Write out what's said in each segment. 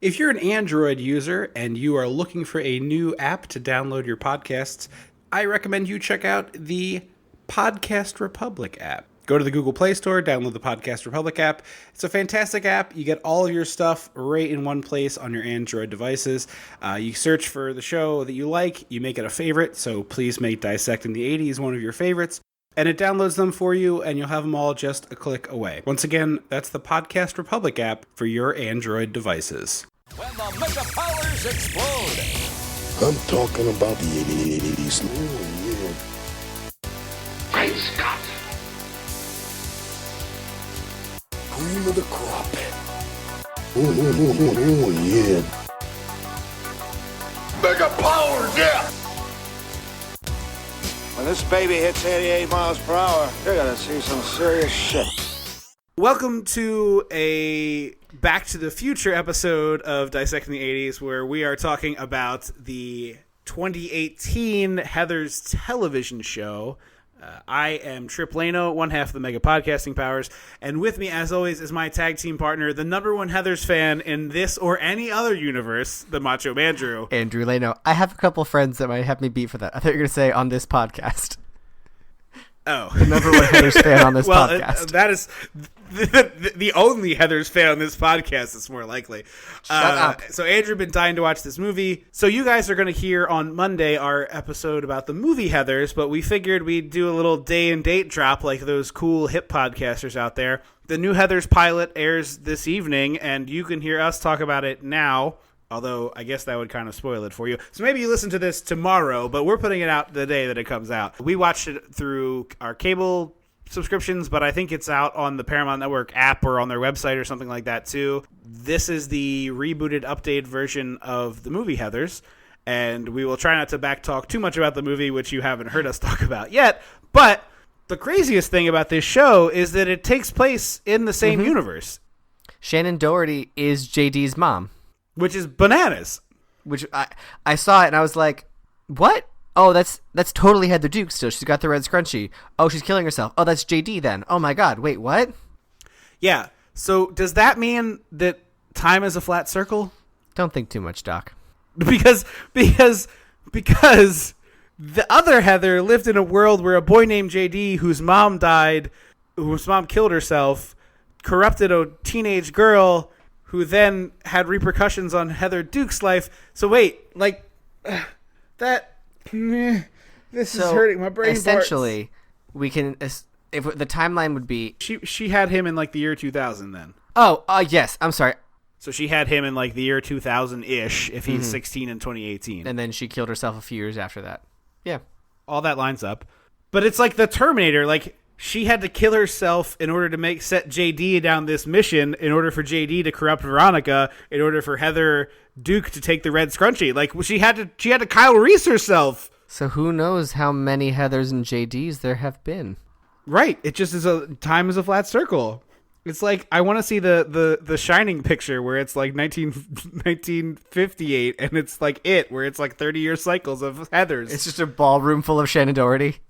If you're an Android user and you are looking for a new app to download your podcasts, I recommend you check out the Podcast Republic app. Go to the Google Play Store, download the Podcast Republic app. It's a fantastic app. You get all of your stuff right in one place on your Android devices. You search for the show that you like, you make it a favorite, so please make Dissecting the 80s one of your favorites. And it downloads them for you, and you'll have them all just a click away. Once again, that's the Podcast Republic app for your Android devices. When the mega powers explode. I'm talking about the 80s. Oh, yeah. Great Scott! Cream of the crop. Oh, yeah. Mega powers, yeah! When this baby hits 88 miles per hour, you're gonna see some serious shit. Welcome to a Back to the Future episode of Dissecting the 80s, where we are talking about the 2018 Heathers television show. I am Trip Lano, one half of the Mega Podcasting Powers, and with me, as always, is my tag team partner, the number one Heathers fan in this or any other universe, the Macho Mandrew. Andrew Lano. I have a couple friends that might have me beat for that. I thought you were going to say on this podcast. Oh. The number one Heathers fan on this podcast. That is the only Heathers fan on this podcast, is more likely. Shut up. So Andrew been dying to watch this movie. So you guys are going to hear on Monday our episode about the movie Heathers, but we figured we'd do a little day and date drop like those cool hip podcasters out there. The new Heathers pilot airs this evening, and you can hear us talk about it now. Although, I guess that would kind of spoil it for you. So maybe you listen to this tomorrow, but we're putting it out the day that it comes out. We watched it through our cable subscriptions, but I think it's out on the Paramount Network app or on their website or something like that, too. This is the rebooted, updated version of the movie Heathers, and we will try not to backtalk too much about the movie, which you haven't heard us talk about yet. But the craziest thing about this show is that it takes place in the same universe. Shannon Doherty is JD's mom. Which is bananas. Which I saw it and I was like, what? Oh, that's totally Heather Duke still. She's got the red scrunchie. Oh, she's killing herself. Oh, that's JD then. Oh my God. Wait, what? Yeah. So does that mean that time is a flat circle? Don't think too much, Doc. Because the other Heather lived in a world where a boy named JD, whose mom died, whose mom killed herself, corrupted a teenage girl who then had repercussions on Heather Duke's life. So wait, like, this is hurting my brain. Essentially, we can, if the timeline would be... She had him in, like, the year 2000 then. Oh, yes, I'm sorry. So she had him in, like, the year 2000-ish, if he's 16 in 2018. And then she killed herself a few years after that. Yeah. All that lines up. But it's like the Terminator, like... She had to kill herself in order to set JD down this mission, in order for JD to corrupt Veronica, in order for Heather Duke to take the red scrunchie. Like, she had to Kyle Reese herself. So who knows how many Heathers and JDs there have been? Right. It just is time is a flat circle. It's like, I want to see the Shining picture where it's like 1958 and it's like where it's like 30-year cycles of Heathers. It's just a ballroom full of Shannon Doherty.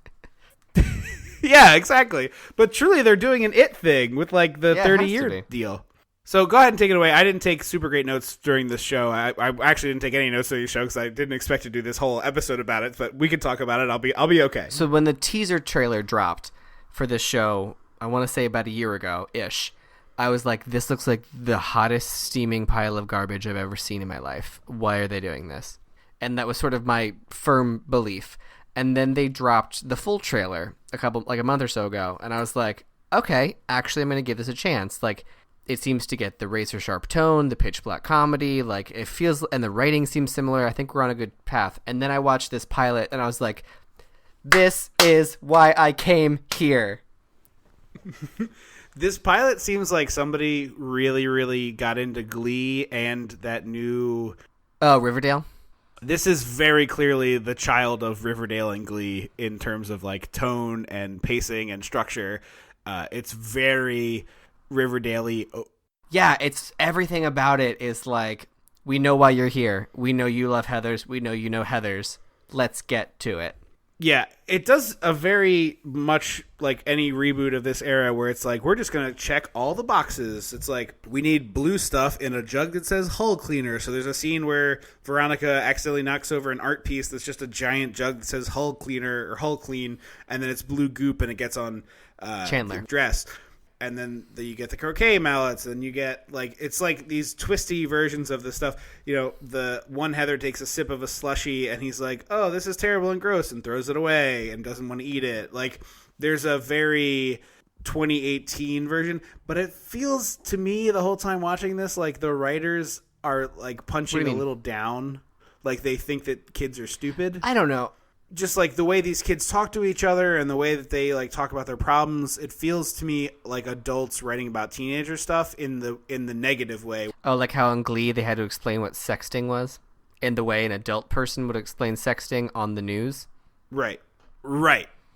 Yeah, exactly. But truly, they're doing an It thing with like the 30-year deal. So go ahead and take it away. I didn't take super great notes during this show. I actually didn't take any notes during the show because I didn't expect to do this whole episode about it. But we can talk about it. I'll be okay. So when the teaser trailer dropped for this show, I want to say about a year ago-ish, I was like, this looks like the hottest steaming pile of garbage I've ever seen in my life. Why are they doing this? And that was sort of my firm belief. And then they dropped the full trailer a month or so ago, and I was like, okay, actually I'm going to give this a chance. Like, it seems to get the razor sharp tone, the pitch black comedy, like it feels, and the writing seems similar. I think we're on a good path. And then I watched this pilot and I was like, this is why I came here. This pilot seems like somebody really, really got into Glee and that new... Oh, Riverdale? This is very clearly the child of Riverdale and Glee in terms of like tone and pacing and structure. It's very Riverdale-y. Yeah, it's everything about it is like, we know why you're here. We know you love Heathers. We know you know Heathers. Let's get to it. Yeah, it does a very much like any reboot of this era where it's like, we're just going to check all the boxes. It's like, we need blue stuff in a jug that says Hull Cleaner. So there's a scene where Veronica accidentally knocks over an art piece that's just a giant jug that says Hull Cleaner or Hull Clean, and then it's blue goop and it gets on Chandler. the dress. And then you get the croquet mallets, and you get like, it's like these twisty versions of the stuff. You know, the one Heather takes a sip of a slushie and he's like, oh, this is terrible and gross, and throws it away and doesn't want to eat it. Like, there's a very 2018 version, but it feels to me the whole time watching this like the writers are like punching a little down. Like, they think that kids are stupid. I don't know. Just like the way these kids talk to each other and the way that they like talk about their problems, it feels to me like adults writing about teenager stuff in the negative way. Oh, like how in Glee they had to explain what sexting was in the way an adult person would explain sexting on the news. Right.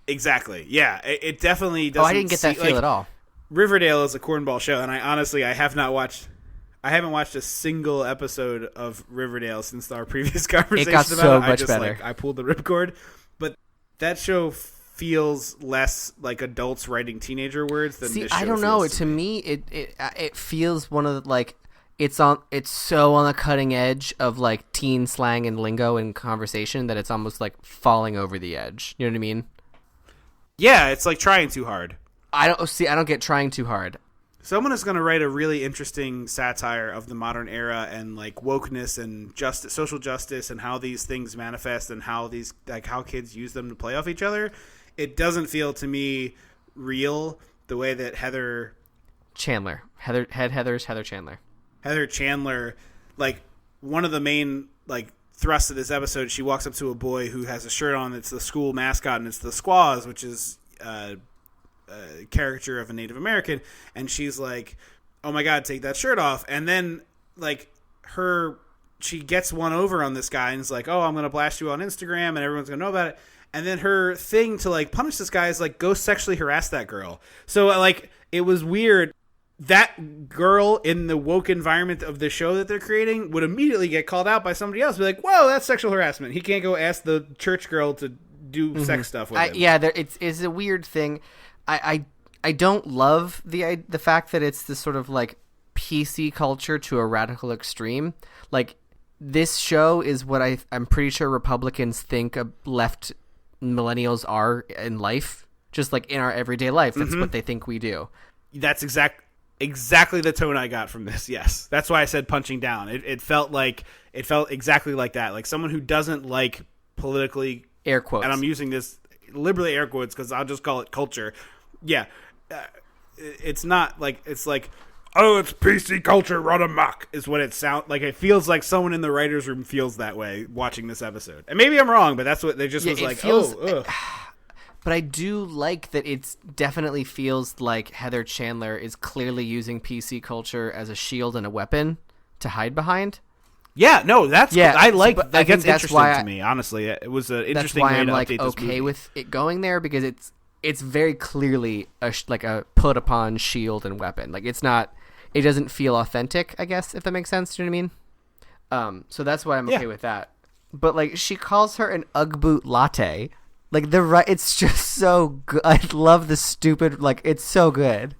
Exactly. Yeah. It definitely doesn't. Oh, I didn't get that feel at all. Riverdale is a cornball show, and I haven't watched a single episode of Riverdale since our previous conversation It got about so it. much better. Like, I pulled the ripcord, but that show feels less like adults writing teenager words than this show I don't know. feels To me, it feels one of the, like, it's so on the cutting edge of like teen slang and lingo and conversation that it's almost like falling over the edge. You know what I mean? Yeah, it's like trying too hard. I don't get trying too hard. Someone is going to write a really interesting satire of the modern era and like wokeness and justice, social justice, and how these things manifest and how these, like, how kids use them to play off each other. It doesn't feel to me real the way that Heather Chandler, like, one of the main like thrusts of this episode, she walks up to a boy who has a shirt on that's the school mascot, and it's the Squaws, which is caricature of a Native American, and she's like, oh my god, take that shirt off. And then like she gets one over on this guy and is like, oh, I'm gonna blast you on Instagram and everyone's gonna know about it. And then her thing to like punish this guy is like, go sexually harass that girl. So like, it was weird. That girl in the woke environment of the show that they're creating would immediately get called out by somebody else. Be like, whoa, that's sexual harassment. He can't go ask the church girl to do sex stuff with him. Yeah, it's a weird thing. I don't love the fact that it's this sort of like PC culture to a radical extreme. Like, this show is what I'm pretty sure Republicans think left millennials are in life, just like in our everyday life. That's what they think we do. That's exactly the tone I got from this. Yes, that's why I said punching down. It felt exactly like that. Like someone who doesn't like politically, air quotes, and I'm using this liberally air quotes because I'll just call it culture. Yeah, it's not like, it's like, oh, it's PC culture run amok is what it sounds like. It feels like someone in the writer's room feels that way watching this episode. And maybe I'm wrong, but that's what they just was like, feels, ugh. But I do like that it definitely feels like Heather Chandler is clearly using PC culture as a shield and a weapon to hide behind. Yeah, no, that's yeah. I like but that. I think Gets that's interesting why to me. Honestly, it was an that's interesting why way I'm to like update this okay movie. with it going there, because it's very clearly like a put upon shield and weapon. Like, it's not. It doesn't feel authentic, I guess, if that makes sense. Do you know what I mean? So that's why I'm okay with that. But like, she calls her an Ugg boot latte. Like, it's just so good. I love the stupid. Like, it's so good.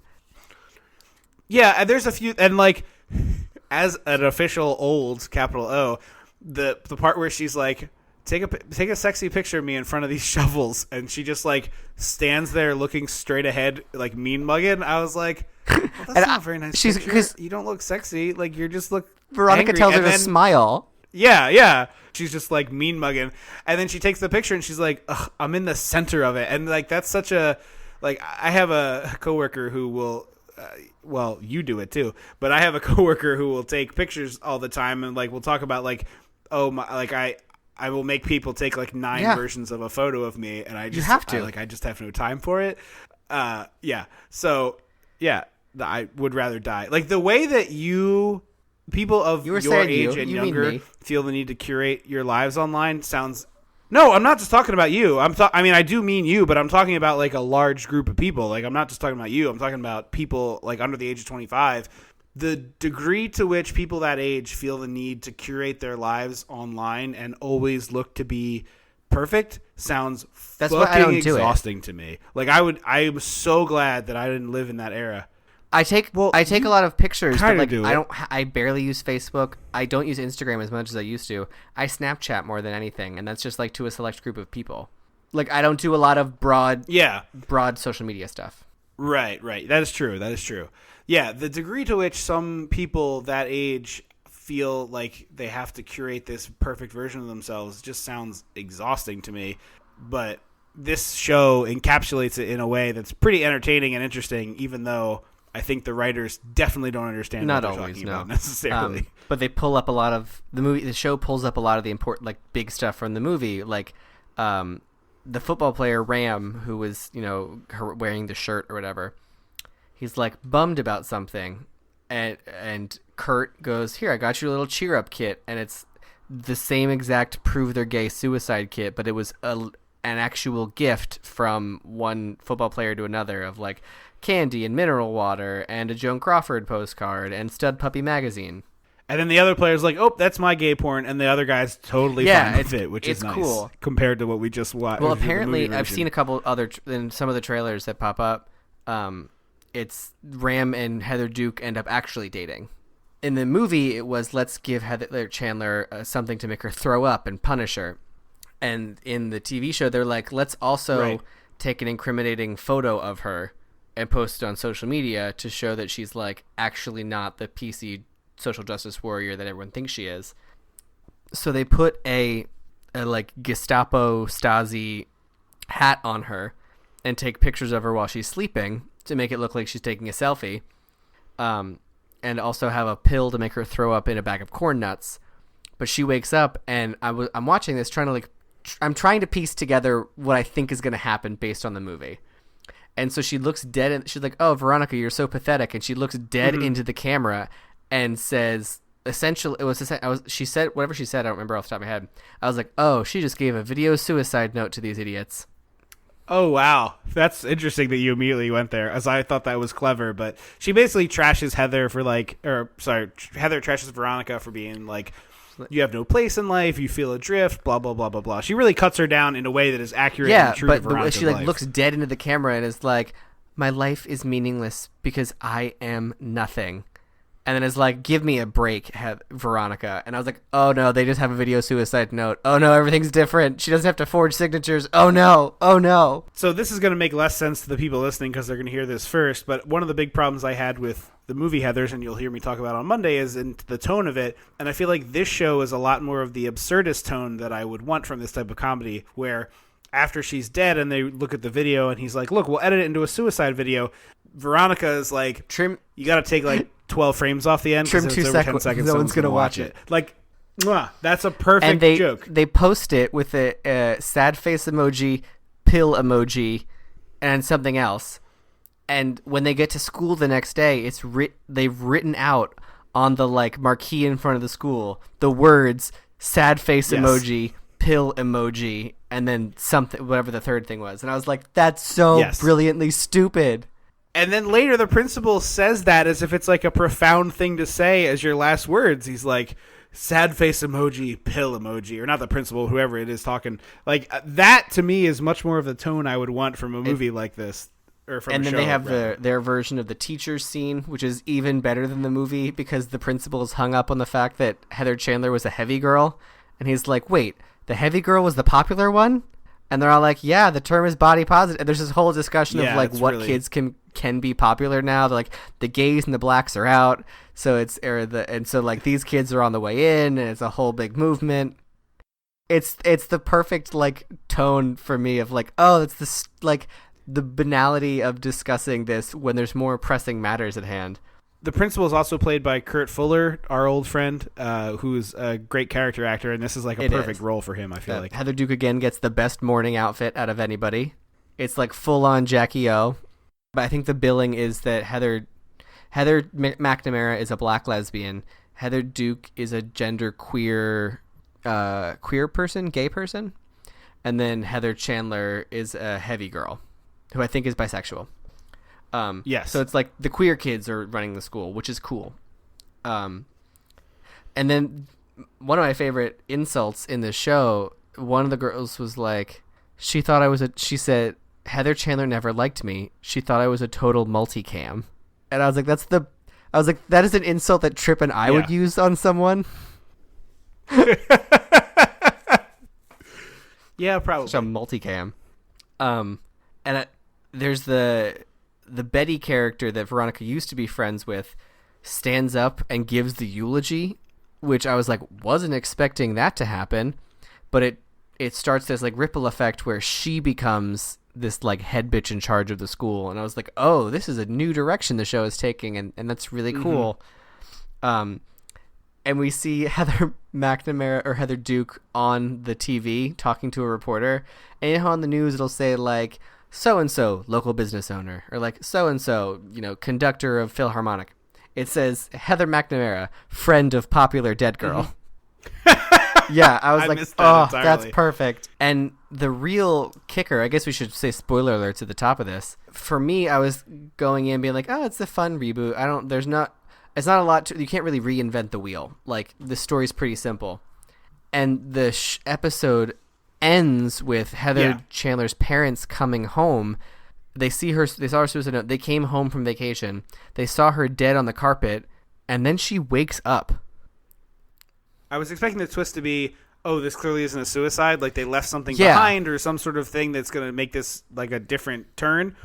Yeah, and there's a few, and like, as an official old capital O, the part where she's like, take a sexy picture of me in front of these shovels, and she just like stands there looking straight ahead, like mean mugging. I was like, well, that's not a very nice picture. Because you don't look sexy. Like, you just look. Veronica angry. tells her to smile. Yeah. She's just like mean mugging, and then she takes the picture and she's like, ugh, I'm in the center of it, and like, that's such a, like, I have a coworker who will. Well, you do it too, but I have a coworker who will take pictures all the time, and like, we'll talk about like, oh my, like I will make people take like 9 versions of a photo of me, and I just have to. I just have no time for it. Yeah. So yeah, I would rather die. Like, the way that people of your age and younger feel the need to curate your lives online sounds. No, I'm not just talking about you. I mean, I do mean you, but I'm talking about like a large group of people. Like, I'm not just talking about you. I'm talking about people like under the age of 25. The degree to which people that age feel the need to curate their lives online and always look to be perfect sounds That's why I fucking don't do it. exhausting to me. Like I'm so glad that I didn't live in that era. I take a lot of pictures, but kinda like do I it. don't. I barely use Facebook. I don't use Instagram as much as I used to. I Snapchat more than anything, and that's just like to a select group of people. Like I don't do a lot of broad social media stuff. Right. That is true. Yeah, the degree to which some people that age feel like they have to curate this perfect version of themselves just sounds exhausting to me. But this show encapsulates it in a way that's pretty entertaining and interesting, even though I think the writers definitely don't understand Not what they're always, talking no. about necessarily. But they pull up a lot of the show pulls up a lot of the important, like, big stuff from the movie, like the football player Ram, who was, wearing the shirt or whatever. He's like bummed about something, and Kurt goes, "Here, I got you a little cheer up kit," and it's the same exact prove they're gay suicide kit, but it was an actual gift from one football player to another of like candy and mineral water and a Joan Crawford postcard and Stud Puppy magazine. And then the other player's like, "Oh, that's my gay porn," and the other guy's totally fine with it, which is nice cool compared to what we just watched. Well, apparently, I've seen a couple other in some of the trailers that pop up. It's Ram and Heather Duke end up actually dating. In the movie, it was let's give Heather Chandler something to make her throw up and punish her. And in the TV show, they're like, let's also take an incriminating photo of her and post it on social media to show that she's like actually not the PC social justice warrior that everyone thinks she is. So they put a like Gestapo Stasi hat on her and take pictures of her while she's sleeping to make it look like she's taking a selfie. And also have a pill to make her throw up in a bag of corn nuts. But she wakes up, and I'm watching this I'm trying to piece together what I think is going to happen based on the movie. And so she looks dead, and she's like, "Oh, Veronica, you're so pathetic." And she looks dead into the camera and says, essentially, she said whatever she said. I don't remember off the top of my head. I was like, "Oh, she just gave a video suicide note to these idiots." Oh, wow. That's interesting that you immediately went there, as I thought that was clever. But she basically trashes Heather Heather trashes Veronica for being like, you have no place in life, you feel adrift, blah, blah, blah, blah, blah. She really cuts her down in a way that is accurate and true to Veronica's she life. looks dead into the camera and is like, "My life is meaningless because I am nothing." And then it's like, "Give me a break, Veronica." And I was like, "Oh no, they just have a video suicide note. Oh no, everything's different. She doesn't have to forge signatures. Oh no, oh no." So this is going to make less sense to the people listening because they're going to hear this first. But one of the big problems I had with the movie Heathers, and you'll hear me talk about on Monday, is in the tone of it. And I feel like this show is a lot more of the absurdist tone that I would want from this type of comedy, where after she's dead and they look at the video and he's like, "Look, we'll edit it into a suicide video." Veronica is like, "You got to take like 12 frames off the end. Trim because 2 it's over 10 seconds. seconds. No Someone's one's gonna gonna watch it." Like, mwah, that's a perfect and joke. They post it with a sad face emoji, pill emoji, and something else. And when they get to school the next day, they've written out on the like marquee in front of the school the words sad face emoji, pill emoji, and then something, whatever the third thing was. And I was like, that's so brilliantly stupid. And then later the principal says that as if it's like a profound thing to say as your last words. He's like, sad face emoji, pill emoji, or not the principal, whoever it is talking. Like that to me is much more of the tone I would want from a movie like this. Or from and a then show, they have rather. their version of the teacher's scene, which is even better than the movie because the principal's hung up on the fact that Heather Chandler was a heavy girl. And he's like, "Wait, the heavy girl was the popular one?" And they're all like, "Yeah, the term is body positive." And there's this whole discussion of like what kids can be popular now. They're like, the gays and the blacks are out, so so like these kids are on the way in, and it's a whole big movement. It's the perfect like tone for me of like, oh, it's this like the banality of discussing this when there's more pressing matters at hand. The principal is also played by Kurt Fuller, our old friend, who's a great character actor, and this is like a perfect role for him, I feel like. Heather Duke again gets the best morning outfit out of anybody. It's like full-on Jackie O. But I think the billing is that Heather McNamara is a black lesbian. Heather Duke is a gender queer person, gay person. And then Heather Chandler is a heavy girl, who I think is bisexual. Yes. So it's like the queer kids are running the school, which is cool. And then one of my favorite insults in the show one of the girls was like, she said, Heather Chandler never liked me. She thought I was a total multicam. And I was like, that is an insult that Tripp and I would use on someone. Yeah, probably. So multicam. There's the Betty character that Veronica used to be friends with stands up and gives the eulogy, which I was like, wasn't expecting that to happen, but it starts this like ripple effect where she becomes this like head bitch in charge of the school, and I was like, oh, this is a new direction the show is taking, and that's really cool. And we see Heather McNamara or Heather Duke on the TV talking to a reporter, and you know how on the news it'll say like, so-and-so local business owner, or like so-and-so, conductor of Philharmonic. It says Heather McNamara, friend of popular dead girl. Yeah, I was like, oh, entirely. That's perfect. And the real kicker, I guess we should say spoiler alerts at the top of this. For me, I was going in being like, oh, it's a fun reboot. It's not a lot you can't really reinvent the wheel. Like, the story's pretty simple. And the episode ends with Heather Chandler's parents coming home. They saw her suicide note. They came home from vacation. They saw her dead on the carpet, and then she wakes up. I was expecting the twist to be, oh, this clearly isn't a suicide. Like, they left something behind or some sort of thing that's going to make this like a different turn.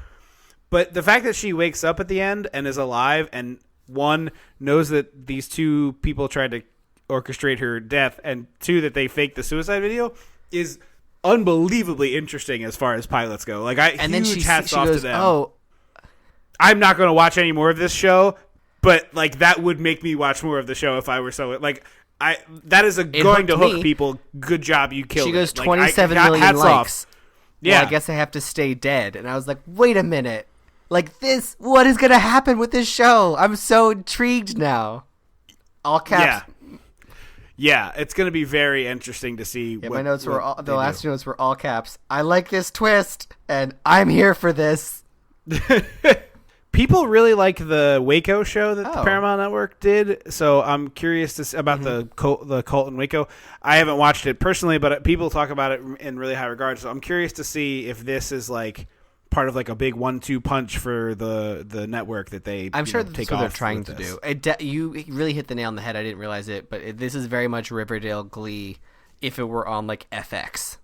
But the fact that she wakes up at the end and is alive, and one, knows that these two people tried to orchestrate her death, and two, that they faked the suicide video, is unbelievably interesting as far as pilots go. Like, huge hats off to them. Oh, I'm not going to watch any more of this show, but like that would make me watch more of the show if I were so like. That is going to hook people. Good job, you killed it. She goes 27 million likes. Yeah, well, I guess I have to stay dead. And I was like, wait a minute. Like this, what is going to happen with this show? I'm so intrigued now. All caps. Yeah, it's going to be very interesting to see. Yeah, my notes were the last notes were all caps. I like this twist, and I'm here for this. People really like the Waco show that the Paramount Network did, so I'm curious about the cult in Waco. I haven't watched it personally, but people talk about it in really high regard, so I'm curious to see if this is like part of like a big 1-2 punch for the network that they I'm sure take that's what off they're trying to do. You really hit the nail on the head. I didn't realize it, but this is very much Riverdale Glee if it were on like FX.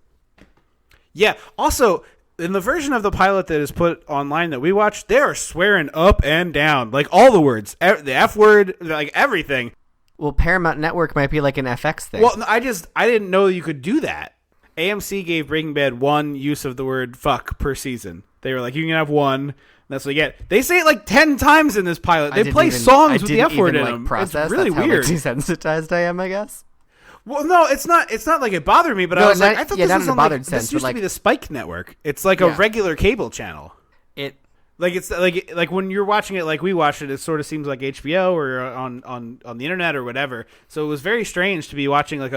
Yeah, also in the version of the pilot that is put online that we watched, they are swearing up and down. Like, all the words. The F word, like, everything. Well, Paramount Network might be like an FX thing. Well, I didn't know you could do that. AMC gave Breaking Bad one use of the word fuck per season. They were like, you can have one. That's what you get. They say it like 10 times in this pilot. They play songs with the F word in them. It's really weird. That's how desensitized I am, I guess. Well, no, it's not. It's not like it bothered me, but I was like, I thought this was on like, this used to be the Spike Network. It's like a regular cable channel. It's like when you're watching it, like we watched it. It sort of seems like HBO or on the internet or whatever. So it was very strange to be watching like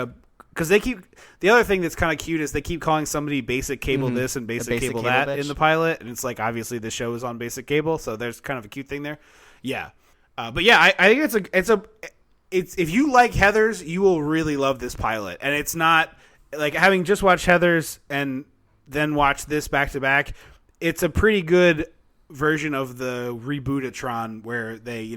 because they keep the other thing that's kind of cute is they keep calling somebody basic cable this and basic cable that bitch in the pilot, and it's like obviously the show is on basic cable, so there's kind of a cute thing there. Yeah, but yeah, I think it's if you like Heathers, you will really love this pilot. And it's not like having just watched Heathers and then watched this back to back. It's a pretty good version of the Rebootatron where they,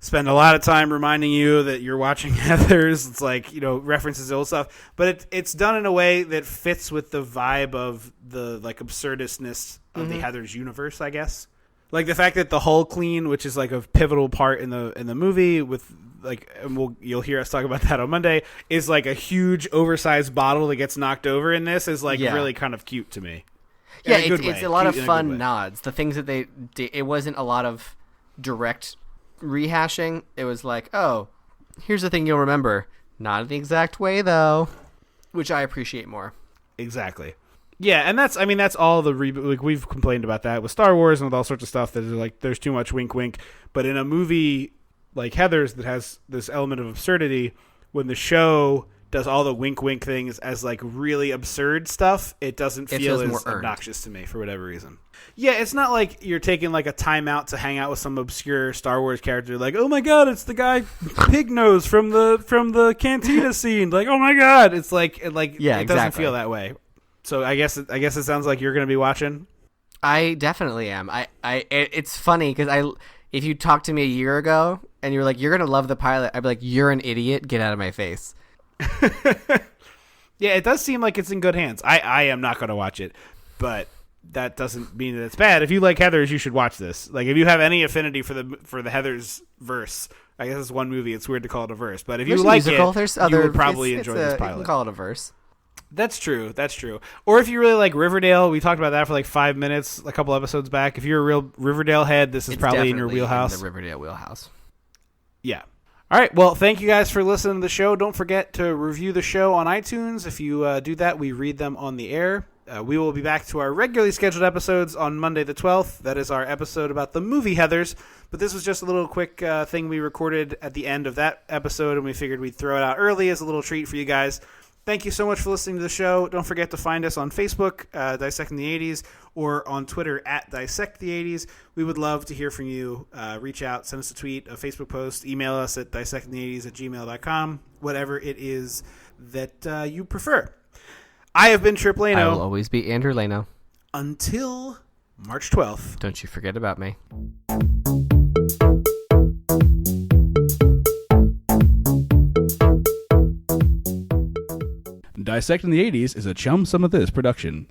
spend a lot of time reminding you that you're watching Heathers. It's like, references to old stuff, but it's done in a way that fits with the vibe of the like absurdistness of the Heathers universe, I guess. Like the fact that the hull clean, which is like a pivotal part in the movie with like, and you'll hear us talk about that on Monday, is like a huge oversized bottle that gets knocked over in this is like really kind of cute to me. Yeah, it's a lot of fun nods. The things that they did, it wasn't a lot of direct rehashing. It was like, oh, here's the thing you'll remember. Not in the exact way though, which I appreciate more. Exactly. Yeah, and that's all the reboot. Like we've complained about that with Star Wars and with all sorts of stuff that is like there's too much wink wink. But in a movie like Heathers that has this element of absurdity, when the show does all the wink wink things as like really absurd stuff, it doesn't It feel feels more as earned. obnoxious to me for whatever reason. Yeah, it's not like you're taking like a time out to hang out with some obscure Star Wars character like, oh my god, it's the guy Pig Nose from the cantina scene. Like, oh my god. It's like Yeah, it doesn't exactly. feel that way. So I guess it sounds like you're gonna be watching. I definitely am. It's funny because if you talked to me a year ago and you were like, you're gonna love the pilot, I'd be like, you're an idiot. Get out of my face. Yeah, it does seem like it's in good hands. I am not going to watch it, but that doesn't mean that it's bad. If you like Heathers, you should watch this. Like, if you have any affinity for the Heathers verse, I guess it's one movie. It's weird to call it a verse, but if There's you a like musical. it, There's you other. would probably it's enjoy this You can pilot. call it a verse. That's true. That's true. Or if you really like Riverdale, we talked about that for like 5 minutes a couple episodes back. If you're a real Riverdale head, this is It's probably in your definitely wheelhouse. the Riverdale wheelhouse. Yeah. All right. Well, thank you guys for listening to the show. Don't forget to review the show on iTunes. If you do that, we read them on the air. We will be back to our regularly scheduled episodes on Monday the 12th. That is our episode about the movie Heathers. But this was just a little quick thing we recorded at the end of that episode, and we figured we'd throw it out early as a little treat for you guys. Thank you so much for listening to the show. Don't forget to find us on Facebook, Dissecting the 80s, or on Twitter at Dissect the 80s. We would love to hear from you. Reach out, send us a tweet, a Facebook post, email us at dissectingthe80s@gmail.com, whatever it is that you prefer. I have been Trip I will Lano. always be Andrew Leno. Until March 12th. Don't you forget about me. Dissecting the 80s is a Chum Some of This production.